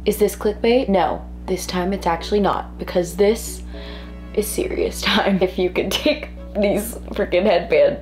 Is this clickbait? No, this time it's actually not, because this is serious time. If you can take these freaking headband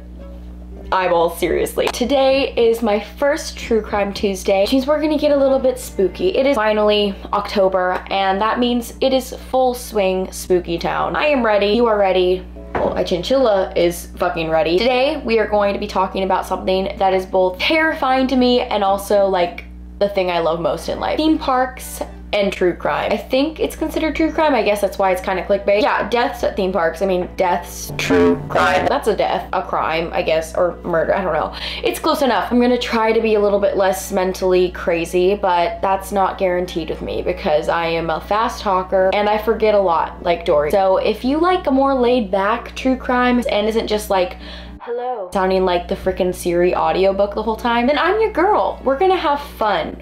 eyeballs seriously. Today is my first True Crime Tuesday, which means we're gonna get a little bit spooky. It is finally October, and that means it is full swing spooky town. I am ready, you are ready. Well, a chinchilla is fucking ready. Today, we are going to be talking about something that is both terrifying to me and also like the thing I love most in life. Theme parks and true crime. I think it's considered true crime. I guess that's why it's kind of clickbait. Yeah, deaths at theme parks. I mean, deaths, true crime. That's a death, a crime, I guess, or murder, I don't know. It's close enough. I'm gonna try to be a little bit less mentally crazy, but that's not guaranteed with me because I am a fast talker and I forget a lot, like Dory. So if you like a more laid back true crime and isn't just like, hello, sounding like the freaking Siri audiobook the whole time, then I'm your girl. We're gonna have fun.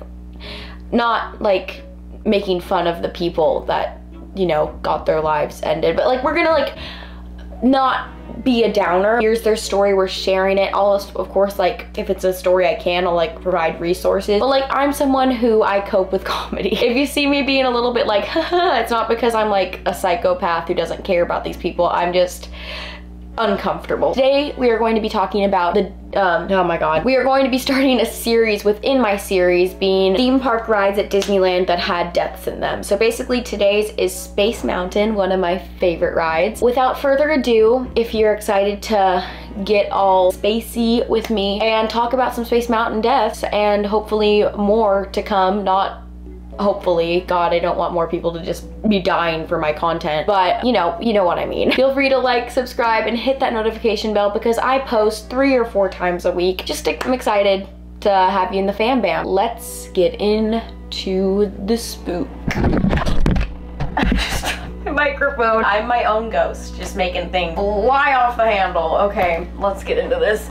Not like making fun of the people that, you know, got their lives ended, but like we're gonna like not be a downer. Here's their story, we're sharing it. I'll, of course, like if it's a story I can, I'll like provide resources, but like I'm someone who I cope with comedy. If you see me being a little bit like haha, it's not because I'm like a psychopath who doesn't care about these people. I'm just uncomfortable. Today we are going to be talking about the oh my god, we are going to be starting a series within my series being theme park rides at Disneyland that had deaths in them. So basically today's is Space Mountain, one of my favorite rides. Without further ado, if you're excited to get all spacey with me and talk about some Space Mountain deaths and hopefully more to come, not hopefully, God, I don't want more people to just be dying for my content, but you know what I mean. Feel free to like, subscribe, and hit that notification bell because I post 3 or 4 times a week. I'm excited to have you in the fan band. Let's get into the spook. My microphone. I'm my own ghost, just making things fly off the handle. Okay, let's get into this.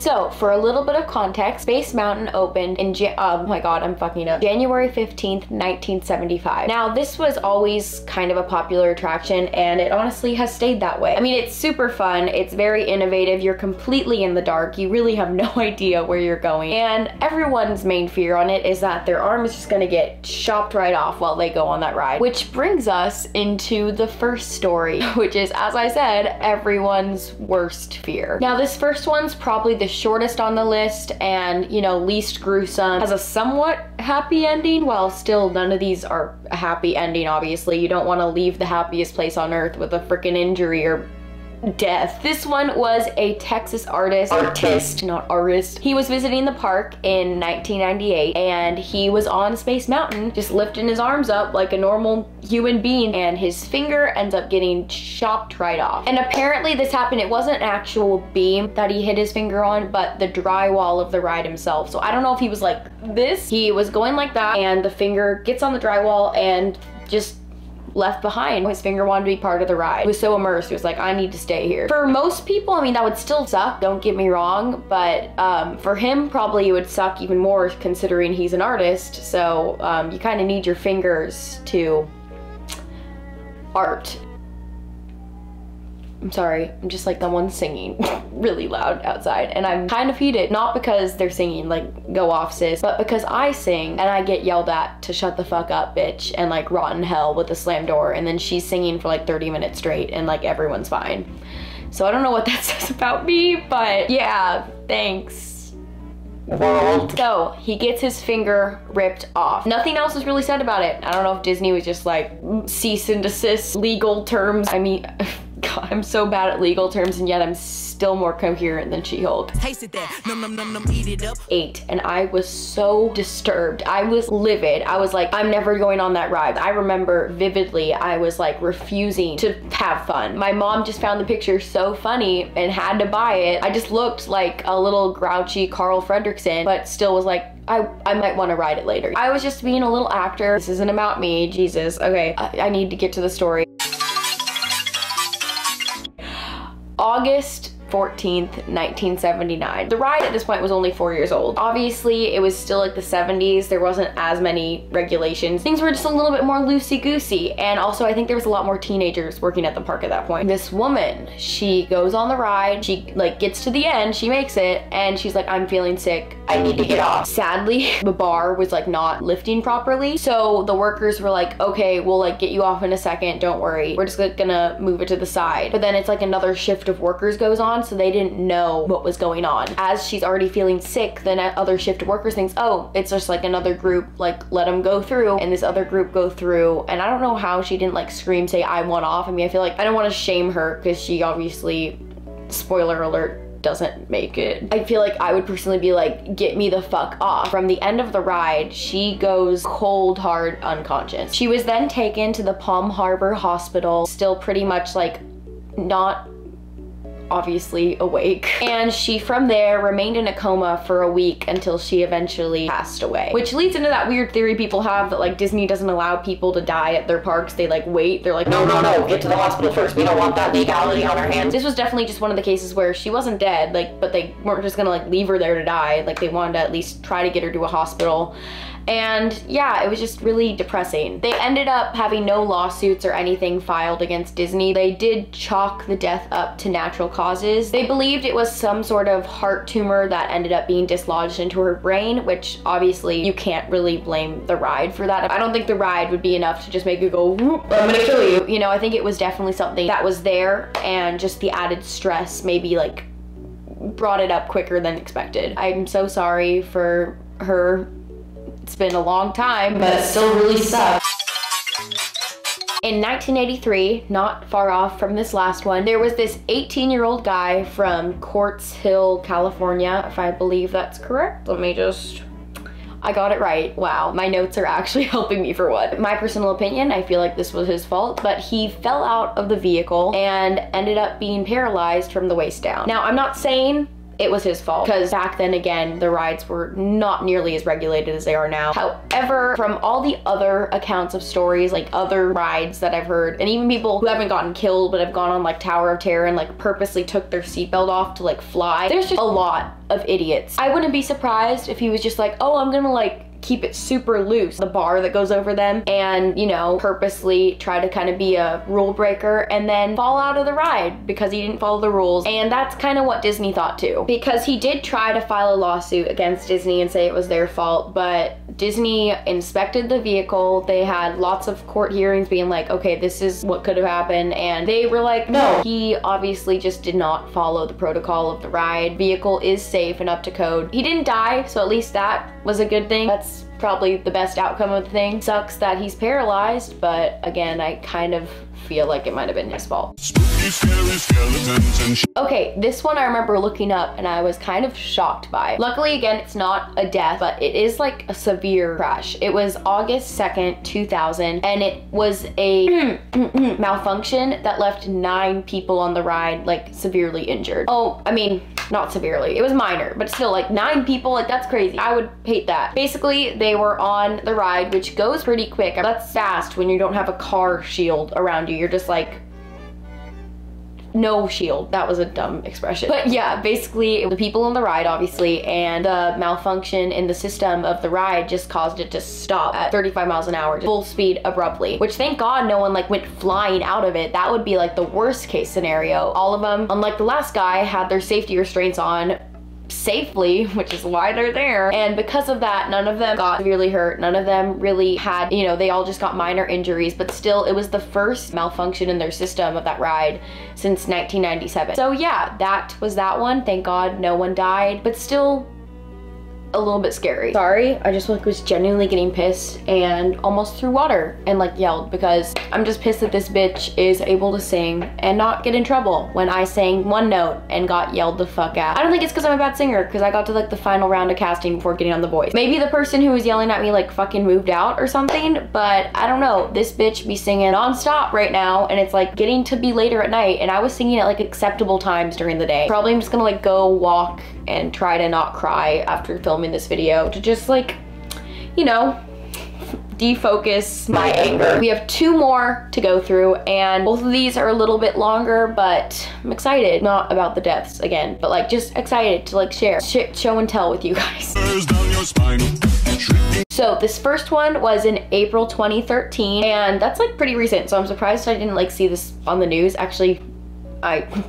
So, for a little bit of context, Space Mountain opened in, oh my god, I'm fucking up, January 15th, 1975. Now, this was always kind of a popular attraction, and it honestly has stayed that way. I mean, it's super fun, it's very innovative, you're completely in the dark, you really have no idea where you're going, and everyone's main fear on it is that their arm is just gonna get chopped right off while they go on that ride. Which brings us into the first story, which is, as I said, everyone's worst fear. Now, this first one's probably the shortest on the list and, you know, least gruesome. Has a somewhat happy ending, while still none of these are a happy ending, obviously. You don't want to leave the happiest place on earth with a freaking injury or death. This one was a Texas artist, not artist. He was visiting the park in 1998 and he was on Space Mountain just lifting his arms up like a normal human being, and his finger ends up getting chopped right off. And apparently this happened, it wasn't an actual beam that he hit his finger on, but the drywall of the ride himself. So I don't know if he was like this, he was going like that and the finger gets on the drywall and just left behind. His finger wanted to be part of the ride. He was so immersed, he was like, I need to stay here. For most people, I mean, that would still suck, don't get me wrong, but for him, probably it would suck even more considering he's an artist, so you kind of need your fingers to art. I'm sorry, I'm just like the one singing really loud outside and I'm kind of heated. Not because they're singing like go off sis, but because I sing and I get yelled at to shut the fuck up bitch and like rotten hell with a slam door, and then she's singing for like 30 minutes straight and like everyone's fine. So I don't know what that says about me, but yeah, thanks world. So he gets his finger ripped off. Nothing else is really said about it. I don't know if Disney was just like cease and desist legal terms. I mean, God, I'm so bad at legal terms and yet I'm still more coherent than She-Hulk. Taste it, num num num num, eat it up. 8, and I was so disturbed. I was livid. I was like, I'm never going on that ride. I remember vividly, I was like refusing to have fun. My mom just found the picture so funny and had to buy it. I just looked like a little grouchy Carl Fredricksen, but still was like, I might want to ride it later. I was just being a little actor. This isn't about me, Jesus. Okay, I need to get to the story. August 14th, 1979. The ride at this point was only 4 years old. Obviously, it was still like the 70s. There wasn't as many regulations. Things were just a little bit more loosey-goosey. And also, I think there was a lot more teenagers working at the park at that point. This woman, she goes on the ride. She like gets to the end, she makes it, and she's like, I'm feeling sick. I need to get off. Sadly, the bar was like not lifting properly. So the workers were like, okay, we'll like get you off in a second. Don't worry. We're just like, gonna move it to the side. But then it's like another shift of workers goes on, so they didn't know what was going on. As she's already feeling sick, then that other shift of workers thinks, oh, it's just like another group, like let them go through, and this other group go through. And I don't know how she didn't like scream, say I want off. I mean, I feel like I don't want to shame her because she obviously, spoiler alert, doesn't make it. I feel like I would personally be like, get me the fuck off. From the end of the ride, she goes cold hard unconscious. She was then taken to the Palm Harbor Hospital, still pretty much like not obviously awake, and she from there remained in a coma for a week until she eventually passed away, which leads into that weird theory people have that like Disney doesn't allow people to die at their parks. They like wait, they're like, no, get to the hospital first, we don't want that legality on our hands. This was definitely just one of the cases where she wasn't dead, like, but they weren't just gonna like leave her there to die. Like they wanted to at least try to get her to a hospital. And yeah, it was just really depressing. They ended up having no lawsuits or anything filed against Disney. They did chalk the death up to natural causes. They believed it was some sort of heart tumor that ended up being dislodged into her brain, which obviously you can't really blame the ride for that. I don't think the ride would be enough to just make it go, whoop, I'm gonna kill you. You know, I think it was definitely something that was there, and just the added stress maybe like brought it up quicker than expected. I'm so sorry for her. It's been a long time, but it still really sucks. In 1983, not far off from this last one, there was this 18-year-old guy from Quartz Hill, California, if I believe that's correct. Let me just... I got it right. Wow, my notes are actually helping me for what. My personal opinion, I feel like this was his fault, but he fell out of the vehicle and ended up being paralyzed from the waist down. Now, I'm not saying it was his fault, because back then, again, the rides were not nearly as regulated as they are now. However, from all the other accounts of stories, like other rides that I've heard, and even people who haven't gotten killed but have gone on like Tower of Terror and like purposely took their seatbelt off to like fly, there's just a lot of idiots. I wouldn't be surprised if he was just like, oh, I'm gonna like keep it super loose, the bar that goes over them, and you know, purposely try to kind of be a rule breaker and then fall out of the ride because he didn't follow the rules. And that's kind of what Disney thought too, because he did try to file a lawsuit against Disney and say it was their fault, but Disney inspected the vehicle. They had lots of court hearings being like, okay, this is what could have happened, and they were like, no, he obviously just did not follow the protocol of the ride. Vehicle is safe and up to code. He didn't die, so at least that was a good thing. That's probably the best outcome of the thing. Sucks that he's paralyzed, but again, I kind of feel like it might have been his fault. Okay, this one I remember looking up and I was kind of shocked by. Luckily, again, it's not a death, but it is like a severe crash. It was August 2nd, 2000, and it was a malfunction that left 9 people on the ride like severely injured. Oh, I mean, not severely, it was minor, but still like 9 people, like that's crazy. I would hate that. Basically, they were on the ride, which goes pretty quick. That's fast when you don't have a car shield around you. You're just like, no shield. That was a dumb expression. But yeah, basically the people on the ride, obviously, and the malfunction in the system of the ride just caused it to stop at 35 miles an hour, full speed abruptly, which thank God no one like went flying out of it. That would be like the worst case scenario. All of them, unlike the last guy, had their safety restraints on safely, which is why they're there. And because of that, none of them got severely hurt. None of them really had, you know, they all just got minor injuries, but still it was the first malfunction in their system of that ride since 1997. So yeah, that was that one. Thank God no one died, but still a little bit scary. Sorry, I just like was genuinely getting pissed and almost threw water and like yelled because I'm just pissed that this bitch is able to sing and not get in trouble when I sang one note and got yelled the fuck at. I don't think it's because I'm a bad singer, because I got to like the final round of casting before getting on The Voice. Maybe the person who was yelling at me like fucking moved out or something, but I don't know. This bitch be singing non-stop right now, and it's like getting to be later at night, and I was singing at like acceptable times during the day. Probably I'm just gonna like go walk and try to not cry after filming this video to just like, you know, defocus my anger. We have 2 more to go through, and both of these are a little bit longer, but I'm excited. Not about the deaths again, but like just excited to like share, show and tell with you guys. So this first one was in April 2013, and that's like pretty recent, so I'm surprised I didn't like see this on the news. Actually,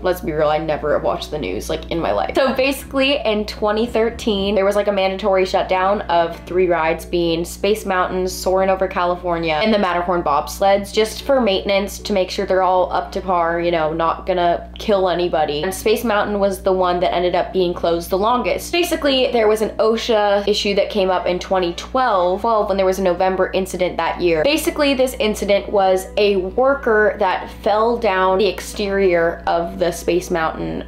let's be real, I never have watched the news like in my life. So basically in 2013, there was like a mandatory shutdown of 3 rides, being Space Mountain, Soarin' Over California, and the Matterhorn bobsleds, just for maintenance to make sure they're all up to par, you know, not gonna kill anybody. And Space Mountain was the one that ended up being closed the longest. Basically, there was an OSHA issue that came up in 2012 when there was a November incident that year. Basically, this incident was a worker that fell down the exterior of the Space Mountain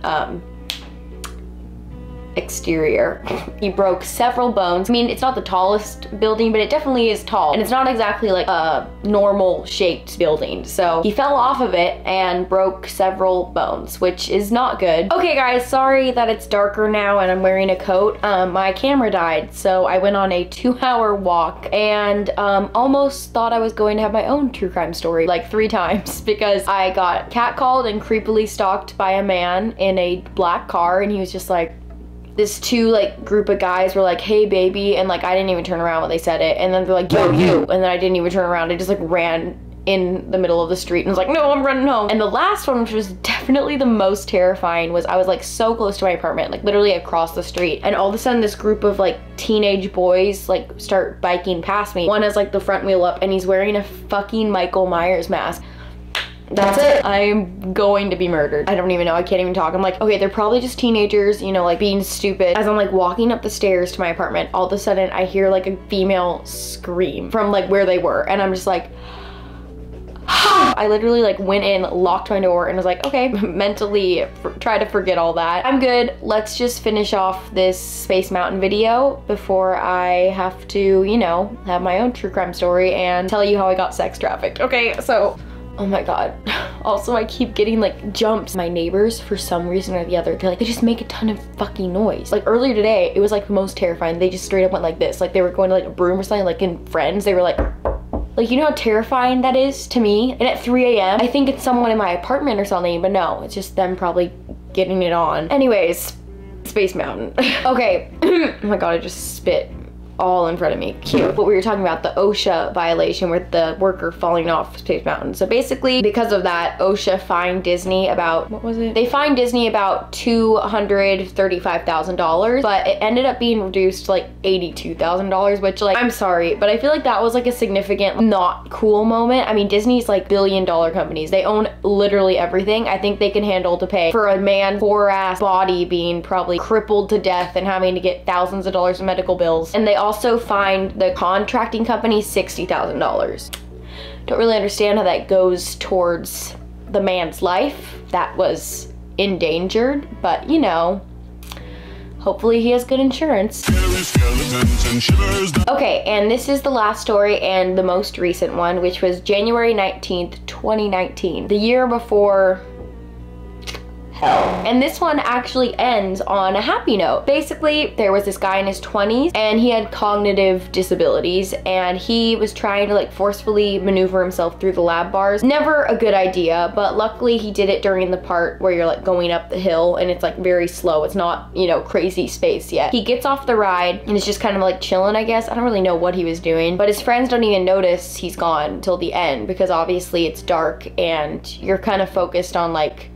exterior. He broke several bones. I mean, it's not the tallest building, but it definitely is tall, and it's not exactly like a normal shaped building. So he fell off of it and broke several bones, which is not good. Okay guys, sorry that it's darker now and I'm wearing a coat. My camera died, so I went on a 2-hour walk and almost thought I was going to have my own true crime story like 3 times, because I got catcalled and creepily stalked by a man in a black car, and he was just like, this 2 like group of guys were like, hey baby, and like I didn't even turn around when they said it, and then they're like, yo you, and then I didn't even turn around. I just like ran in the middle of the street and was like, no, I'm running home. And the last one, which was definitely the most terrifying, was I was like so close to my apartment, like literally across the street, and all of a sudden this group of like teenage boys like start biking past me. One has like the front wheel up and he's wearing a fucking Michael Myers mask. That's it. I'm going to be murdered. I don't even know. I can't even talk. I'm like, okay, they're probably just teenagers, you know, like being stupid. As I'm like walking up the stairs to my apartment, all of a sudden I hear like a female scream from like where they were. And I'm just like, I literally like went in, locked my door, and was like, okay, mentally try to forget all that. I'm good. Let's just finish off this Space Mountain video before I have to, you know, have my own true crime story and tell you how I got sex trafficked. Okay, so oh my god. Also, I keep getting like jumps. My neighbors, for some reason or the other, they just make a ton of fucking noise. Like earlier today, it was like the most terrifying. They just straight up went like this. Like they were going to like a broom or something, like in Friends. They were like, you know how terrifying that is to me? And at 3 a.m., I think it's someone in my apartment or something, but no, it's just them probably getting it on. Anyways, Space Mountain. Okay, oh my god, I just spit all in front of me. Cute. What we were talking about, the OSHA violation with the worker falling off Space Mountain. So basically, because of that, OSHA fined Disney about, what was it? They fined Disney about $235,000, but it ended up being reduced to like $82,000, which like, I'm sorry, but I feel like that was like a significant not cool moment. I mean, Disney's like billion-dollar companies. They own literally everything. I think they can handle to pay for a man poor ass body being probably crippled to death and having to get thousands of dollars in medical bills. And they also fined the contracting company $60,000. Don't really understand how that goes towards the man's life that was endangered, but you know, hopefully he has good insurance. Okay, and this is the last story and the most recent one, which was January 19th, 2019, the year before hell. And this one actually ends on a happy note. Basically, there was this guy in his 20s and he had cognitive disabilities, and he was trying to like forcefully maneuver himself through the lab bars. Never a good idea, but luckily he did it during the part where you're like going up the hill and it's like very slow. It's not, you know, crazy space yet. He gets off the ride and is just kind of like chilling, I guess. I don't really know what he was doing, but his friends don't even notice he's gone till the end, because obviously it's dark and you're kind of focused on like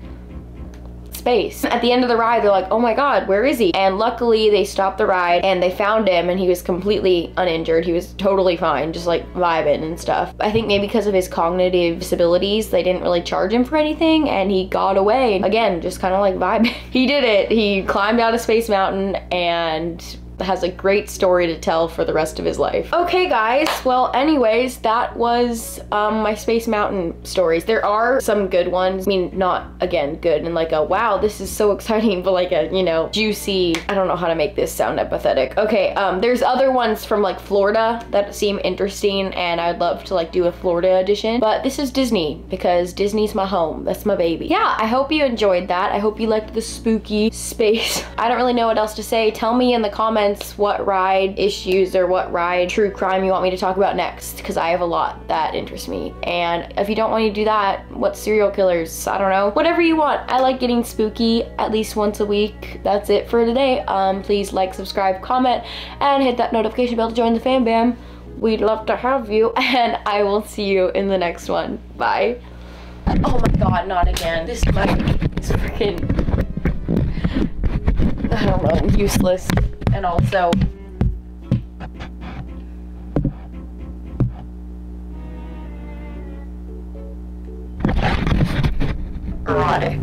space. At the end of the ride, they're like, oh my god, where is he? And luckily they stopped the ride and they found him, and he was completely uninjured. He was totally fine, just like vibing and stuff. I think maybe because of his cognitive disabilities, they didn't really charge him for anything, and he got away. Again, just kind of like vibing. He did it. He climbed out of Space Mountain and has a great story to tell for the rest of his life. Okay guys, well anyways, that was my Space Mountain stories. There are some good ones. I mean, not again good and like a wow this is so exciting, but like a, you know, juicy, I don't know how to make this sound empathetic. Okay, there's other ones from like Florida that seem interesting, and I'd love to like do a Florida edition, but this is Disney because Disney's my home. That's my baby. Yeah, I hope you enjoyed that. I hope you liked the spooky space. I don't really know what else to say. Tell me in the comments comments what ride issues or what ride true crime you want me to talk about next, because I have a lot that interests me. And if you don't want me to do that, what serial killers, I don't know, whatever you want. I like getting spooky at least once a week. That's it for today. Please like, subscribe, comment, and hit that notification bell to join the fam bam. We'd love to have you, and I will see you in the next one. Bye. Oh my god, not again. This mic is freaking, I don't know, useless. And also, erotic.